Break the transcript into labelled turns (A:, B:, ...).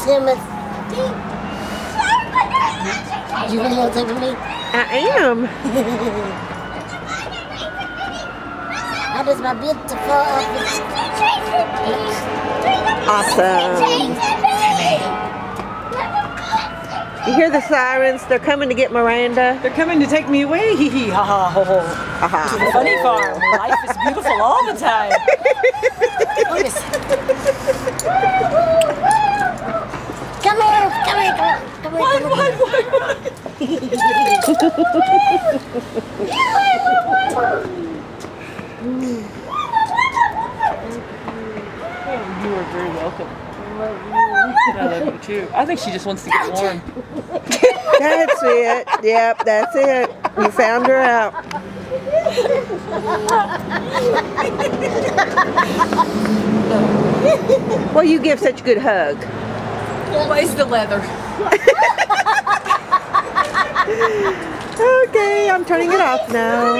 A: Timothy. You videotaping me?
B: I am.
A: That is my beautiful.
B: Awesome. You hear the sirens? They're coming to get Miranda.
C: They're coming to take me away. Hee hee ha ha ho ho. To the funny farm. Life is beautiful all the time.
A: Come here, come here, come here.
C: What? You are very welcome. I love you too. I think she just wants to get warm.
B: That's it. Yep, that's it. You found her out. Well, you give such a good hug.
C: Always the leather.
B: Okay, I'm turning it off now.